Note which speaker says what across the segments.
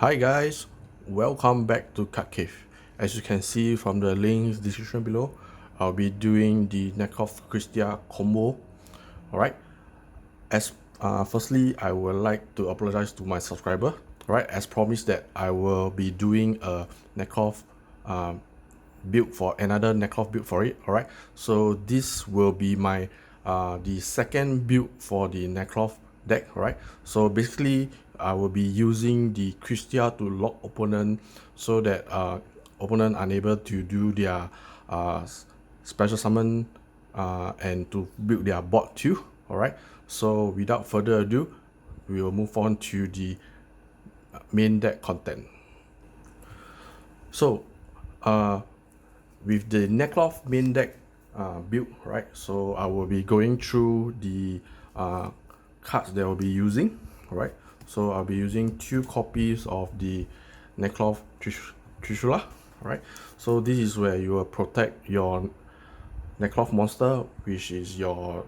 Speaker 1: Hi guys, welcome back to Card Cave. As you can see from the links description below, I'll be doing the Nekorz Kristya combo. Alright, as firstly, I would like to apologize to my subscriber. Right, as promised that I will be doing a Nekorz build for another Nekorz build for it. Alright, so this will be my the second build for the Nekorz deck. Right, so basically I will be using the Kristya to lock opponent so that opponent unable to do their special summon and to build their bot too. Alright, so without further ado, we will move on to the main deck content. So with the Nekorz main deck build, right, so I will be going through the cards that I'll be using. Right, so I'll be using 2 copies of the Nekorz Trishula. Right, so this is where you will protect your Nekorz monster, which is your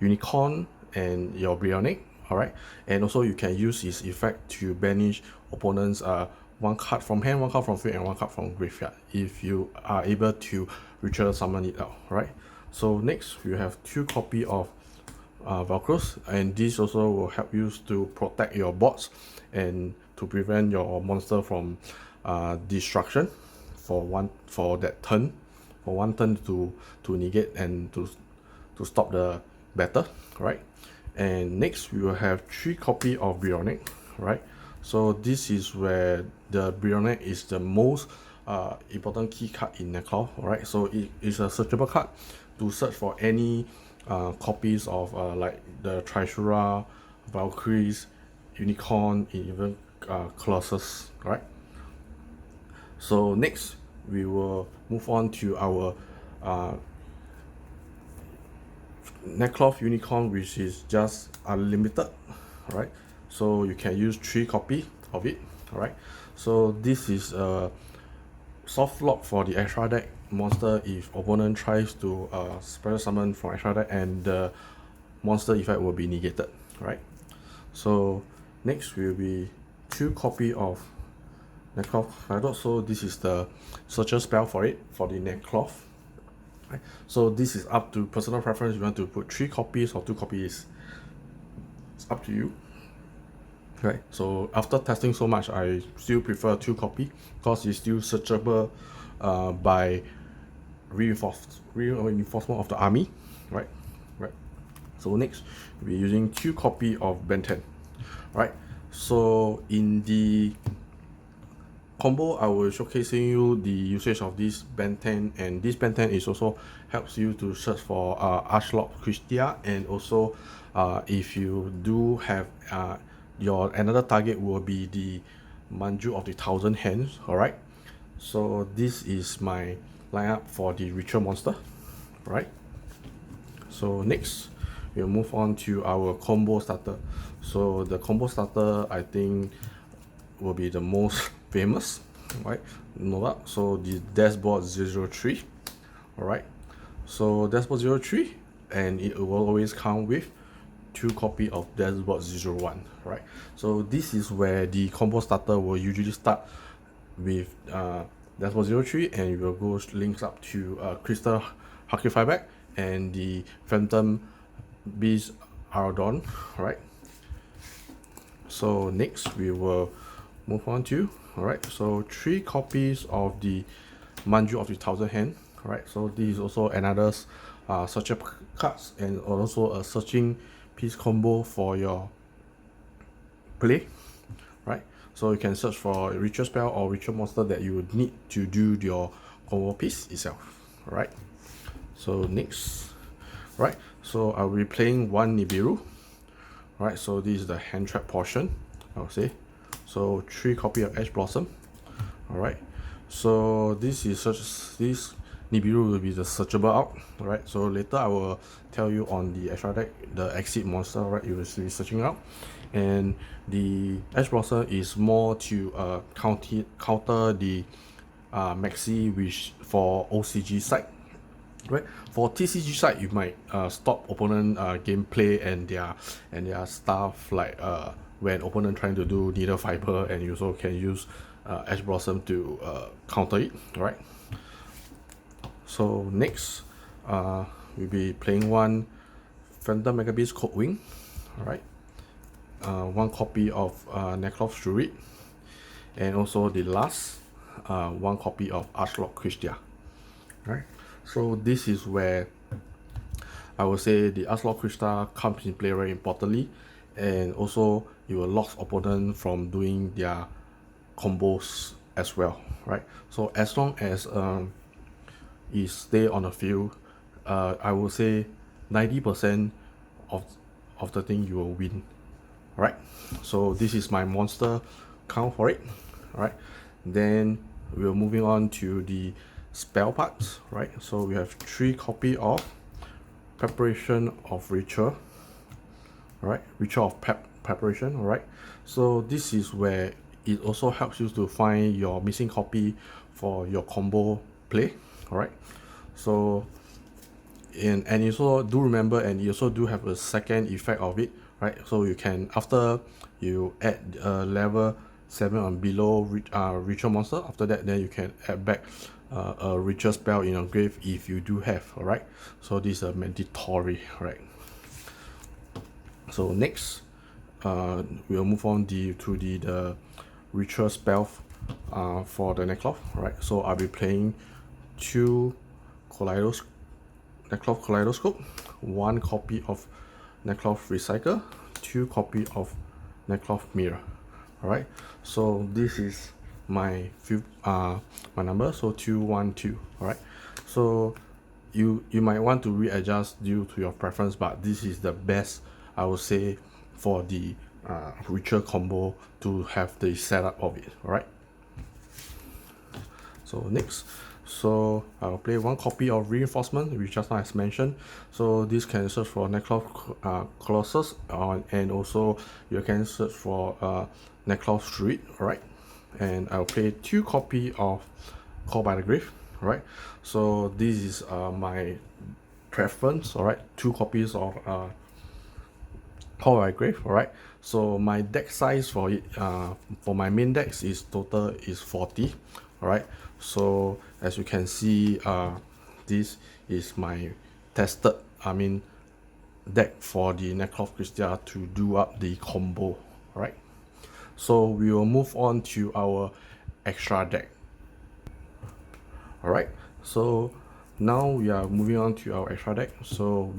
Speaker 1: unicorn and your Bionic. Alright, and also you can use his effect to banish opponents one card from hand, one card from field, and one card from graveyard if you are able to ritual summon it out. Right, so next you have 2 copies of Velcros, and this also will help you to protect your bots and to prevent your monster from destruction for one turn to negate and to stop the battle. Right, and next we will have 3 copies of Bionic. Right, so this is where the Bionic is the most important key card in Nekorz. Right, so it is a searchable card to search for any copies of like the Trishula, Valkyries, Unicorn, even Colossus. Right, so next we will move on to our Nekorz Unicorn, which is just unlimited. Right, so you can use 3 copies of it. Alright, so this is a soft lock for the extra deck monster if opponent tries to special summon from extra deck, and the monster effect will be negated. Right, so next will be 2 copies of Nekorz. So this is the searcher spell for it for the Nekorz. Right, so this is up to personal preference. You want to put 3 copies or 2 copies, it's up to you. Right, so after testing so much, I still prefer 2 copies because it's still searchable by reinforcement of the army. Right, so next we're using 2 copies of Ben 10. Right, so in the combo I will showcasing you the usage of this Ben 10, and this Ben 10 is also helps you to search for Nekorz Kristya, and also if you do have your another target will be the Manju of the 1000 Hands. Alright, so this is my lineup for the ritual monster. Right, so next we'll move on to our combo starter. So the combo starter I think will be the most famous. Right, Nova. So the dashboard 003. Alright, so dashboard 03, and it will always come with 2 copies of dashboard 01. Right, so this is where the combo starter will usually start with dashboard 03, and it will go links up to Crystal Harkify back and the Phantom Beast Aradon. Right, so next we will move on to, alright, so 3 copies of the Manju of the 1000 Hand. Right, so this is also another searcher cards and also a searching piece combo for your play. Right, so you can search for a ritual spell or ritual monster that you would need to do your combo piece itself. Right, so next, right, so I'll be playing 1 Nibiru. Right, so this is the hand trap portion, I would say. So 3 copies of Ash Blossom. Alright, so this Nibiru will be the searchable out. Alright, so later I will tell you on the extra deck, the exit monster, right, you will be searching out. And the Ash Blossom is more to counter the Maxi, which for OCG side. Right, for TCG side you might stop opponent gameplay and their stuff like when opponent trying to do needle fiber, and you also can use Ash Blossom to counter it. Alright. So next, we'll be playing one Phantom Megabeast Code Wing. Alright. One copy of Nekorz Kristya, and also the last one copy of Nekorz Kristya. Right. So this is where I would say the Nekorz Kristya comes in play very importantly, and also it will lock opponent from doing their combos as well. Right. So as long as it stay on the field, I would say 90% of the thing you will win. Right. So this is my monster count for it. Right. Then we're moving on to the spell parts. Right. So we have 3 copy of Preparation of Ritual. Right. Ritual of Preparation. Right. So this is where it also helps you to find your missing copy for your combo play. Alright. So and you also do remember, and you also do have a second effect of it. Right. So you can, after you add level 7 and below ritual monster, after that then you can add back a ritual spell in your grave if you do have. Alright. So this is a mandatory. Right. So next we'll move on to the ritual spell for the Nekorz. Right. So I'll be playing 2 Nekorz Kaleidoscope, 1 copy of Nekorz Recycle, 2 copy of Nekorz Mirror. Alright, so this is my my number, so 212. Alright, so you might want to readjust due to your preference, but this is the best, I would say, for the ritual combo to have the setup of it. Alright, so next, so I'll play 1 copy of Reinforcement, which just now as mentioned. So this can search for Nekorz Colossus, and also you can search for Nekorz Street. Alright, and I'll play 2 copy of Call by the Grave. Alright, so this is my preference. Alright, 2 copies of Call by the Grave. Alright, so my deck size for it, for my main decks is total is 40. Alright, so as you can see, this is my tested deck for the Nekorz Kristya to do up the combo. Alright, so we will move on to our extra deck. Alright, so now we are moving on to our extra deck. So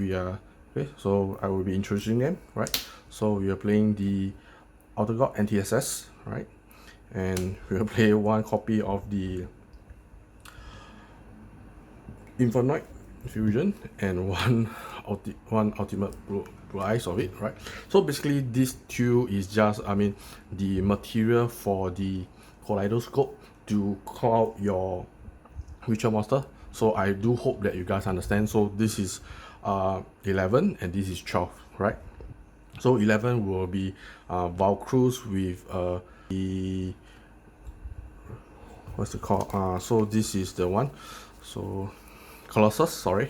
Speaker 1: so I will be introducing them. Right, so we are playing the Outer God NTSS. Right, and we will play 1 copy of the Infernoid Fusion and one Ultimate Blue Eyes of it. Right, so basically these 2 is just the material for the Kaleidoscope to call out your ritual monster. So I do hope that you guys understand. So this is 11 and this is 12. Right, so 11 will be Valkruz with the, what's it called, so this is the one, so Colossus, sorry,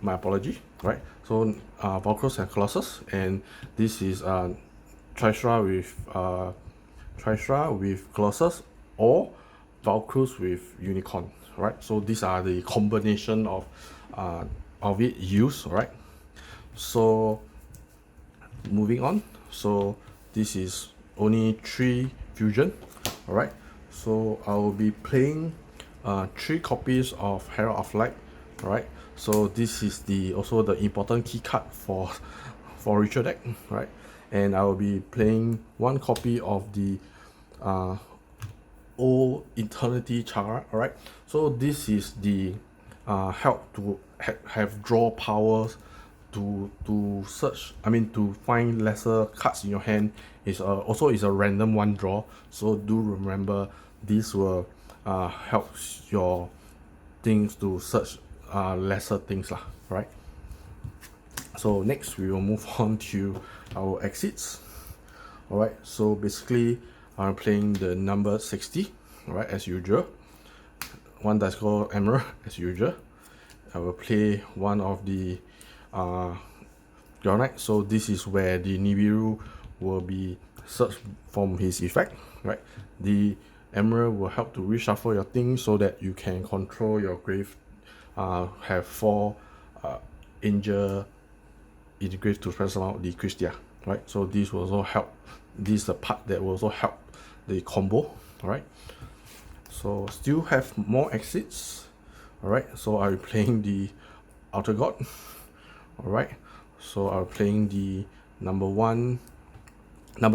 Speaker 1: my apology. Right, so Valkruz and Colossus, and this is Trishra with Colossus, or Valkruz with Unicorn. Right, so these are the combination of it used. Right, so moving on, so this is only 3 fusion. Alright, so I will be playing 3 copies of Herald of Light. Alright, so this is also the important key card for ritual deck. Right, and I will be playing 1 copy of the Old Eternity Chara. Alright, so this is the help to have draw powers to search, to find lesser cards in your hand. Is also is a random 1 draw, so do remember this will help your things to search lesser things lah. Right, so next we will move on to our exits. Alright, so basically I'm playing the number 60. Alright, as usual, 1 dice called Emerald as usual. I will play 1 of the Granite. So this is where the Nibiru will be search from his effect, right? The Emerald will help to reshuffle your things so that you can control your grave, have 4 angel in the grave to spread out the Kristya, right? So this will also help, this is the part that will also help the combo, alright? So still have more exits, alright? So I'm playing the Outer God, alright? So I'm playing the number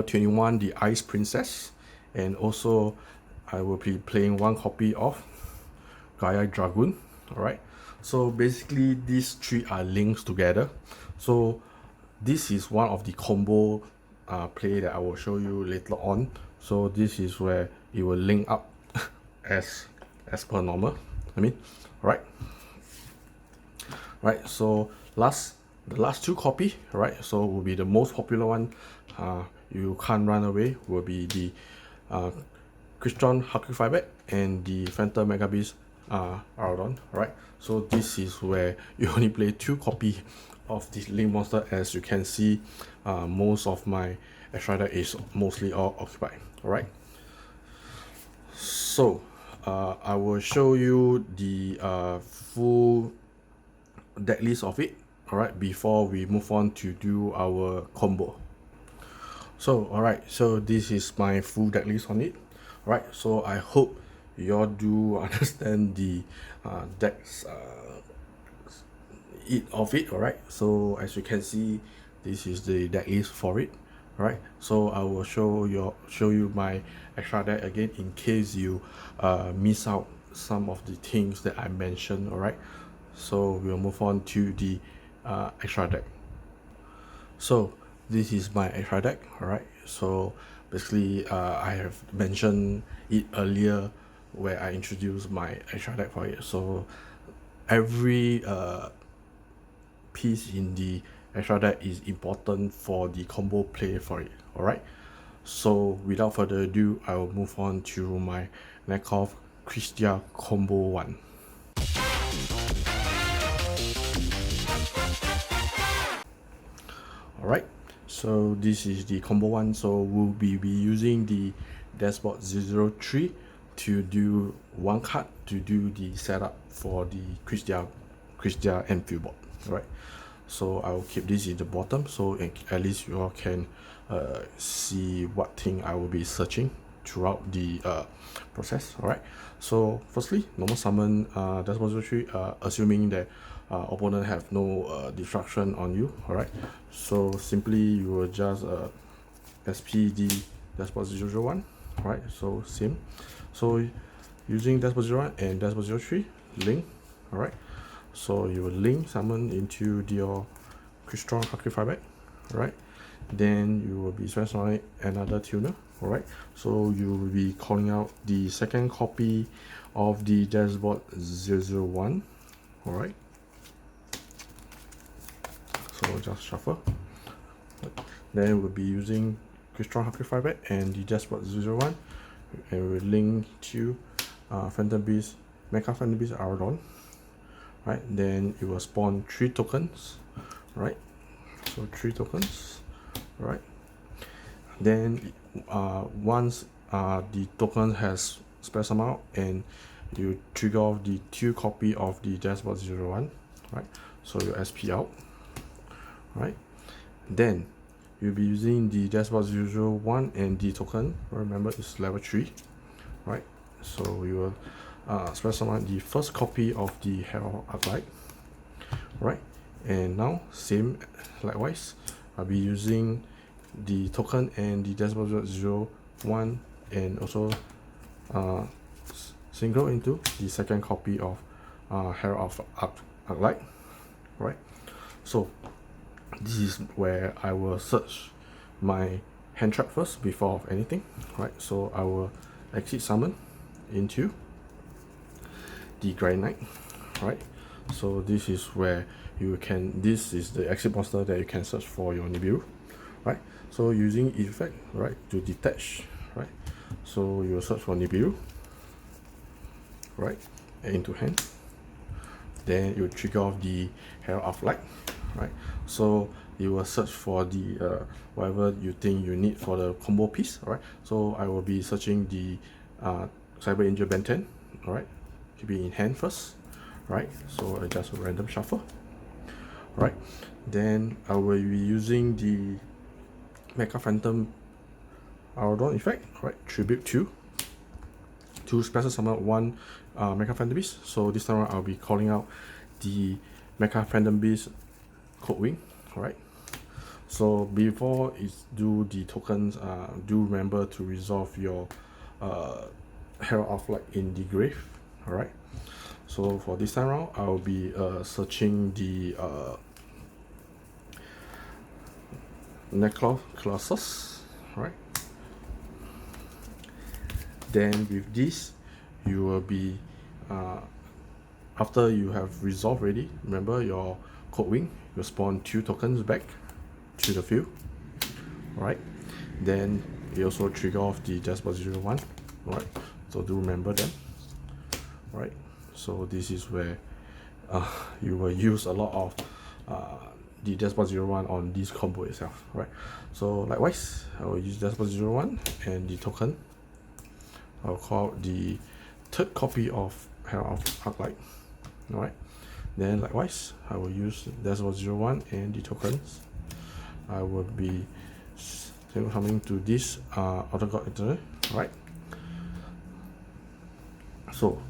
Speaker 1: 21, the Ice Princess, and also I will be playing 1 copy of Gaia Dragoon, alright? So basically these 3 are links together. So this is one of the combo play that I will show you later on. So this is where it will link up as per normal, right? Right, so the last 2 copy, right, so will be the most popular one, you can't run away, will be the Christian Hucklefiber and the Phantom Mega Beast Aradon, right? So this is where you only play 2 copy of this link monster. As you can see, most of my extra deck is mostly all occupied, alright? So I will show you the full deck list of it, alright, before we move on to do our combo. So alright, so this is my full deck list on it, right? So I hope you all do understand the decks of it, alright? So as you can see, this is the deck list for it, right? So I will show you my extra deck again in case you miss out some of the things that I mentioned, alright? So we'll move on to the extra deck. So this is my extra deck, alright? So basically I have mentioned it earlier where I introduced my extra deck for it. So every piece in the extra deck is important for the combo play for it, alright? So without further ado, I will move on to my Nekorz Kristya combo 1. Alright, so this is the combo 1. So we'll be using the Dashboard 003 to do 1 card to do the setup for the Kristya and Fieldboard, right? So I will keep this in the bottom so at least you all can see what thing I will be searching throughout the process, alright? So firstly, normal summon Dashboard 03, assuming that opponent have no destruction on you, alright? So simply you will just SPD Dashboard 001, right? So same. So using Dashboard 01 and Dashboard 03 link, alright? So you will link summon into your Christian Hucklefiber, right? Then you will be specifying another tuner, alright? So you will be calling out the second copy of the Dashboard 001, alright? So just shuffle. Then we'll be using Christian Hucklefiber and the Dashboard 001, and we'll link to Phantom Beast, Mecha Phantom Beast Aradon, right? Then it will spawn 3 tokens, right? So 3 tokens, right? Then once the token has spread some out and you trigger off the 2 copy of the Dashboard 01, right? So you SP out, right? Then you'll be using the Dashboard 001 and the token, remember it's level 3, right? So you will spread some out the first copy of the Herald Arclight, right? And now same likewise, I'll be using the token and the Dashboard 001 and also single into the second copy of Herald of Arclight, right? So this is where I will search my hand trap first before of anything, right? So I will exit summon into the Grand Knight, right? So this is where you can, this is the exit monster that you can search for your Nibiru, right? So using effect, right, to detach, right? So you will search for Nibiru, right, into hand. Then you trigger off the Herald of Light, right? So you will search for the whatever you think you need for the combo piece. All right, so I will be searching the Cyber Angel Ben 10. All right, keep it in hand first. Right, so I just random shuffle. Right, then I will be using the Mecha Phantom Aurodon effect. Right, tribute to special summon one Mecha Phantom Beast. So this time around I'll be calling out the Mecha Phantom Beast Code Wing. Alright. So before it's do the tokens, do remember to resolve your Herald of Light in the grave. Alright. So for this time around I'll be searching the Nekorz Kristya. Right. Then with this you will be after you have resolved already, remember your Code Wing, you spawn 2 tokens back to the field. Alright, then you also trigger off the Jasper01. Alright, so do remember them. Alright, so this is where you will use a lot of the Jasper01 on this combo itself. Right, so likewise I will use Jasper01 and the token. I'll call out the 3rd copy of Herald of Arclight. Alright, then likewise I will use Jasper01 and the tokens. I will be coming to this Outer God Eternal. Alright, so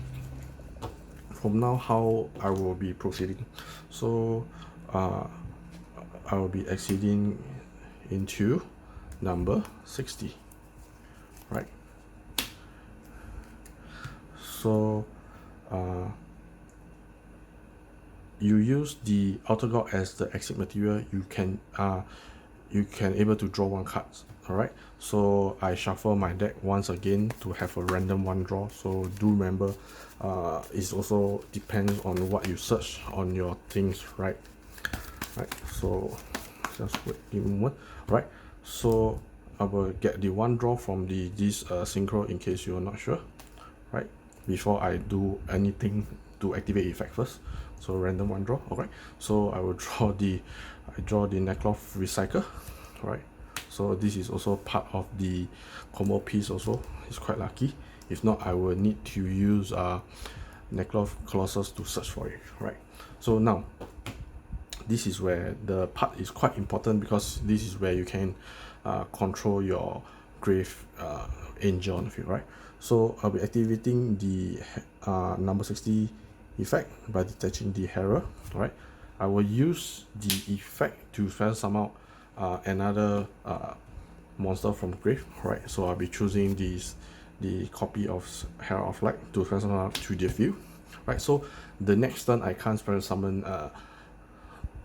Speaker 1: from now how I will be proceeding. So I will be exceeding into number 60. Right, so you use the Outer God as the exit material, you can able to draw 1 card. Alright, so I shuffle my deck once again to have a random 1 draw. So do remember it also depends on what you search on your things. Right, so just wait a moment. Right, so I will get the 1 draw from this synchro in case you're not sure. Right, before I do anything to activate effect first. So random 1 draw. Alright, so I will draw the Nekorz Recycle. Right, so this is also part of the combo piece also. It's quite lucky. If not, I will need to use Nekorz Colossus to search for it. Right, so now this is where the part is quite important, because this is where you can control your grave angel on the field. Right, so I'll be activating the number 60 effect by detaching the Herald. Right, I will use the effect to first summon out another monster from grave. Right, so I'll be choosing the copy of Herald of Light to first summon out to the field. Right, so the next turn I can't special summon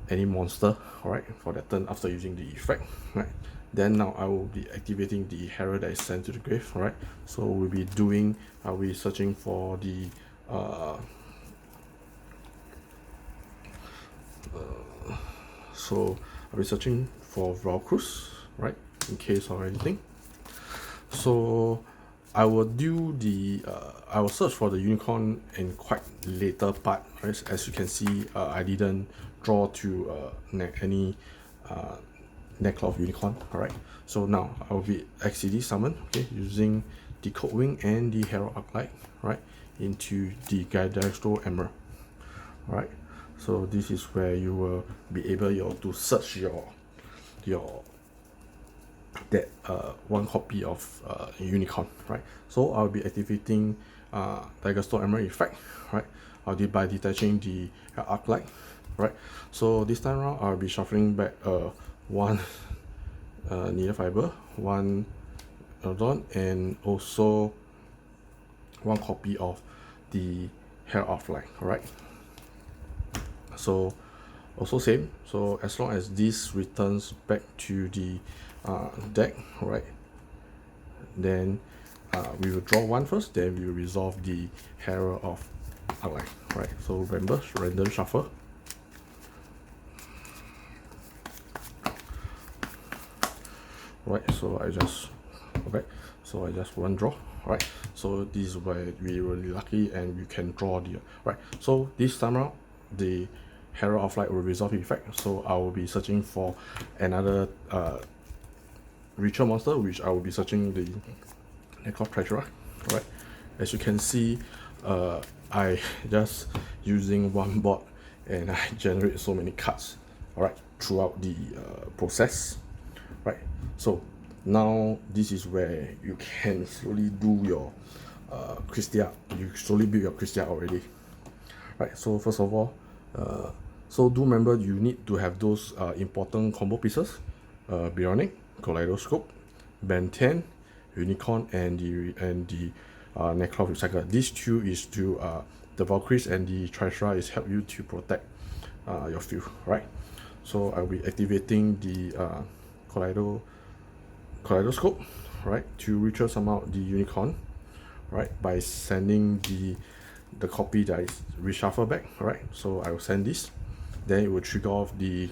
Speaker 1: any monster. Alright, for that turn after using the effect. Right, then now I will be activating the Herald that is sent to the grave. Alright, so I'll be searching for the so I'll be searching for Valkruz, right, in case of anything. So I will do the I will search for the unicorn in quite later part. Right? As you can see, I didn't draw to any Nekorz unicorn. Alright, so now I will be XCD summon, okay, using the Code Wing and the Herald Arclight, right, into the Gyrostro Emerald. Right, so this is where you will be able to search your that 1 copy of unicorn. Right, so I'll be activating Gyrostro Emerald effect. Right, I'll do by detaching the Arclight. Right, so this time around I'll be shuffling back 1 needle fiber, 1 Aurodon, and also 1 copy of the Herald of Light. Alright, so also same, so as long as this returns back to the deck, right, then we will draw 1 first, then we will resolve the Herald of Light. Right, so remember, random shuffle. Right, so I just go back, so I just 1 draw. Right, so this is where we really lucky and we can draw the right. So this time around the Herald of Light will resolve effect, so I will be searching for another ritual monster, which I will be searching the Nekorz Kristya. Right, as you can see, I just using one bot and I generate so many cards, alright, throughout the process. Right, so now this is where you can slowly do your Kristya. You slowly build your Kristya already. Right, so first of all, so do remember you need to have those important combo pieces: Bionic, Kaleidoscope, Ben 10, Unicorn, and the Nekorz Recycle. These two is to the Valkyries, and the Trishra is help you to protect your field. Right, so I'll be activating the Kaleidoscope, right, to ritual summon out the Unicorn, right, by sending the copy that is reshuffle back. Right, so I will send this, then it will trigger off the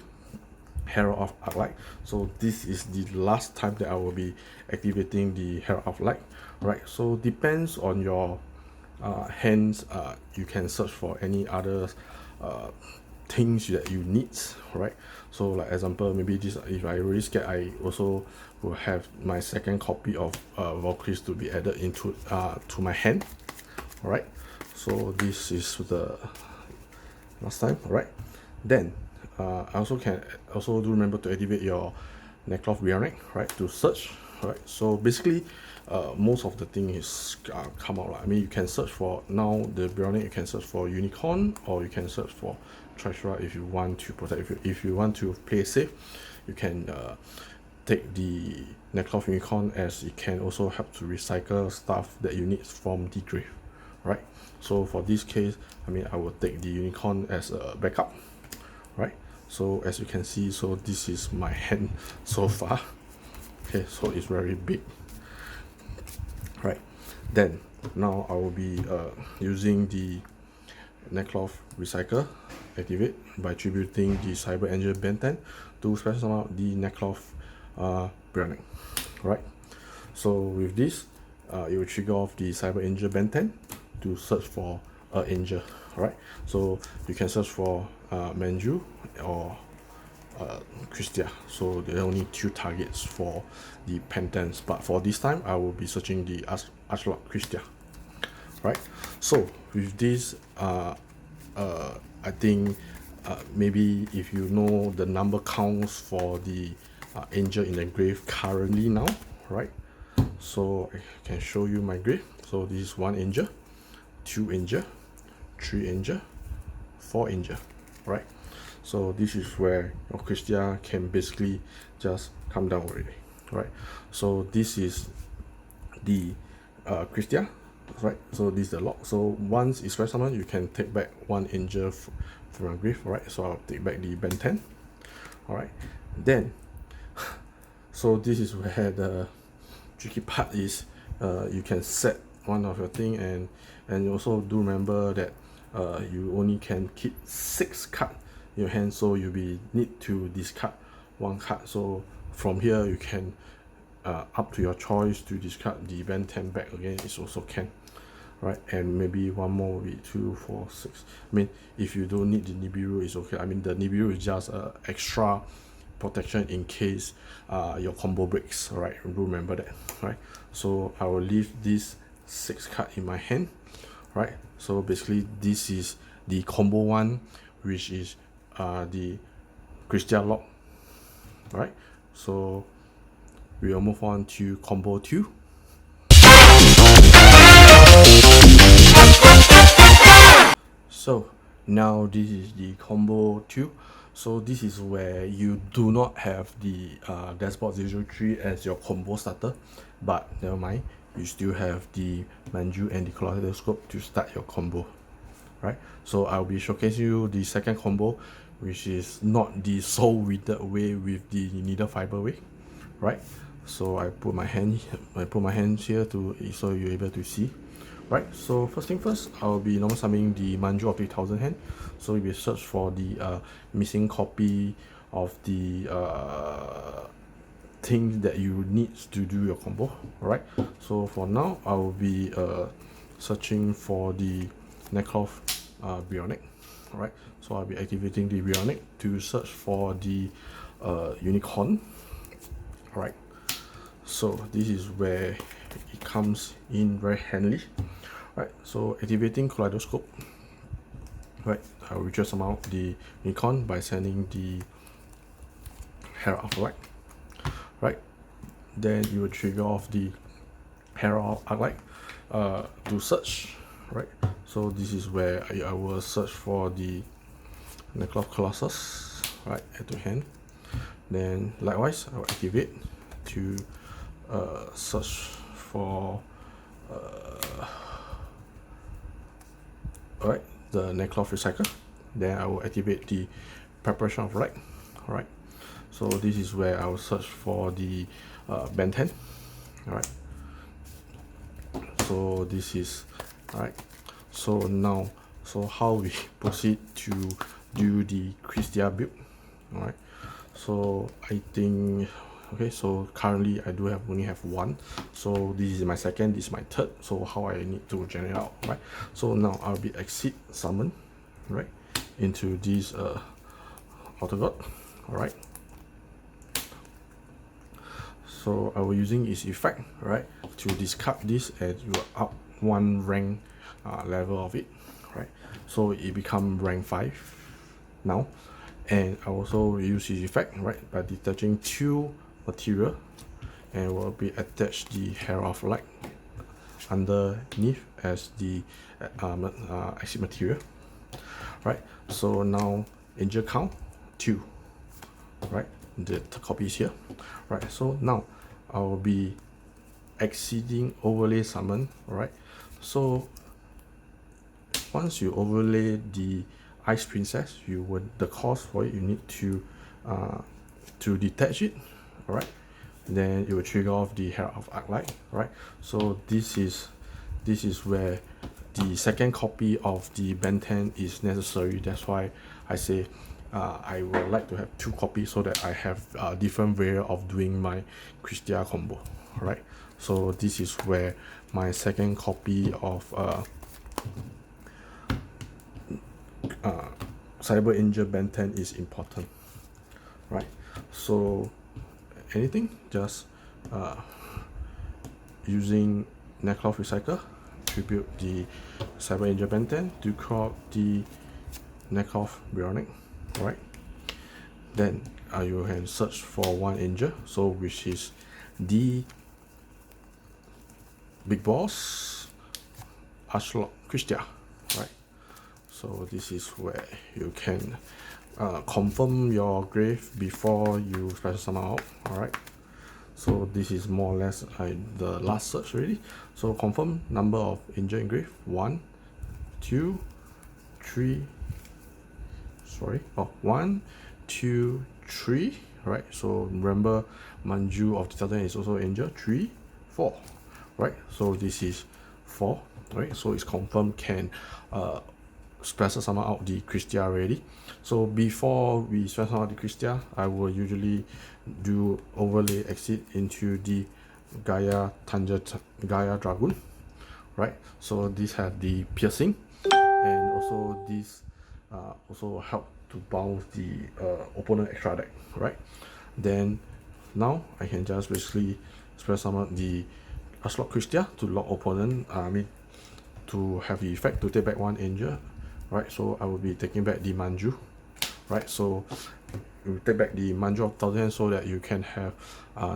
Speaker 1: Herald of Light. So this is the last time that I will be activating the Herald of Light. Right, so depends on your hands. You can search for any other things that you need. Right, so like example, maybe this, if I really scared, I also will have my second copy of Valkyries to be added into to my hand. Alright, so this is the last time. Right, then I also can also do remember to activate your Nekorz Bionic, right, to search. Right, so basically most of the thing is come out. I mean, you can search for now the Bionic, you can search for Unicorn, or you can search for Trishra if you want to protect. If you want to play safe, you can take the Nekorz Unicorn, as it can also help to recycle stuff that you need from the grave. Right, so for this case, I mean, I will take the Unicorn as a backup. Right, so as you can see, so this is my hand so far. Okay, so it's very big. Right, then now I will be using the Nekorz Recycle activate by tributing the Cyber Angel Ben 10 to special summon out the Nekorz Bionic. Right, so with this, it will trigger off the Cyber Angel Ben 10 to search for angel. Right, so you can search for Manju or Kristya. So there are only two targets for the Pentans, but for this time I will be searching the Archlord Kristya. Right, so with this, I think maybe if you know the number counts for the angel in the grave currently now. Right, so I can show you my grave. So this is 1 angel, 2 angel, 3 angel, 4 angel. Right, so this is where your Kristya can basically just come down already. Right, so this is the Kristya. Right, so this is the lock. So once it's special summon, you can take back 1 angel from your grave. Right, so I'll take back the Ben 10. Alright, then so this is where the tricky part is. You can set one of your thing, and you also do remember that you only can keep 6 cards in your hand, so you'll be need to discard 1 card. So from here you can up to your choice to discard the Ben 10 back again, it also can. Right, and maybe one more will be 2, 4, 6. I mean, if you don't need the Nibiru, it's okay. I mean, the Nibiru is just extra protection in case your combo breaks. Right, remember that. Right, so I will leave this 6 card in my hand. Right, so basically this is the combo 1, which is the Kristya lock. Right, so we will move on to combo 2. So now this is the combo 2. So this is where you do not have the Despot 003 as your combo starter, but never mind, you still have the Manju and the Kaleidoscope to start your combo. Right, so I'll be showcasing you the second combo, which is not the soul withered way with the needle fiber way. Right, so I put my hand here to so you're able to see. Right, so first thing first, I'll be normal summoning the Manju of 8000 hand. So we will search for the missing copy of the thing that you need to do your combo. Right, so for now I will be searching for the Nekorz Bionic. Alright, so I'll be activating the Bionic to search for the unicorn. Alright, so this is where it comes in very handy. Right, so activating Kaleidoscope. Right, I will just amount the unicorn by sending the Herald of Light. Right, then you will trigger off the Herald of Light to search. Right, so this is where I will search for the Necklace of Colossus. Right, add to hand. Then likewise I will activate to search for alright, the Nekorz Recycle. Then I will activate the Preparation of Light. Alright, so this is where I will search for the Ben 10. Alright, so this is alright. So now, so how we proceed to do the Kristya build. Alright, so I think okay, so currently I do only have one, so this is my second, this is my third. So how I need to generate out, right? So now I'll be exit summon, right, into this outer god. Alright, so I will using its effect, right, to discard this and you are up one rank level of it, right? So it become rank 5 now. And I also use this effect, right, by detaching 2 material, and will be attached the Herald of Light underneath as the exit material. Right, so now angel count 2, right, the copy is here. Right, so now I will be exceeding overlay summon. Right, so once you overlay the Ice Princess, you would the cost for it, you need to detach it. Alright, then it will trigger off the Herald of Arclight. Right, so this is where the second copy of the Ben 10 is necessary. That's why I say I would like to have 2 copies so that I have different way of doing my Kristya combo. Right, so this is where my second copy of Cyber Angel Ben 10 is important. Right, so anything, just using Nekorz Recycle to build the Cyber Angel Ben 10 to crop the Nekorz Bionic. Right, then you can search for one angel, so which is the big boss Nekorz Kristya. Right, so this is where you can confirm your grave before you special summon out. Alright, so this is more or less the last search already. So confirm number of angel in grave, 1 2 3 1 2 3. Right, so remember Manju of 2000 is also angel, 3 4. Right, so this is 4. Right, so it's confirmed can special summon out the Kristya already. So before we special summon out the Kristya, I will usually do overlay exit into the Gaia Dragoon. Right, so this has the piercing, and also this also help to bounce the opponent extra deck. Right, then now I can just basically special summon the Nekorz Kristya to lock opponent, to have the effect to take back 1 angel. Right, so I will be taking back the Manju. Right, so you take back the Manju of 1000 so that you can have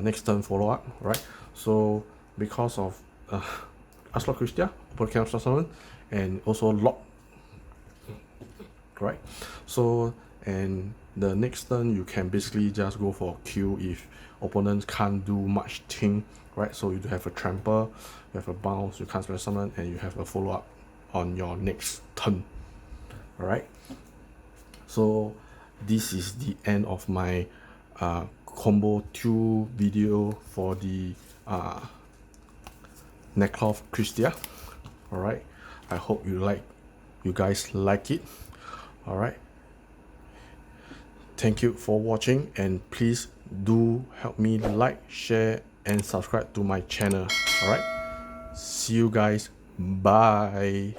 Speaker 1: next turn follow up. Right, so because of Nekorz Kristya, opponent cannot summon and also lock. Right, so and the next turn you can basically just go for Q if opponents can't do much thing. Right, so you have a trample, you have a bounce, you can't special summon, and you have a follow up on your next turn. Alright, so this is the end of my combo 2 video for the Nekorz Kristya. Alright, I hope you guys like it. Alright, thank you for watching, and please do help me like, share and subscribe to my channel. Alright, see you guys, bye.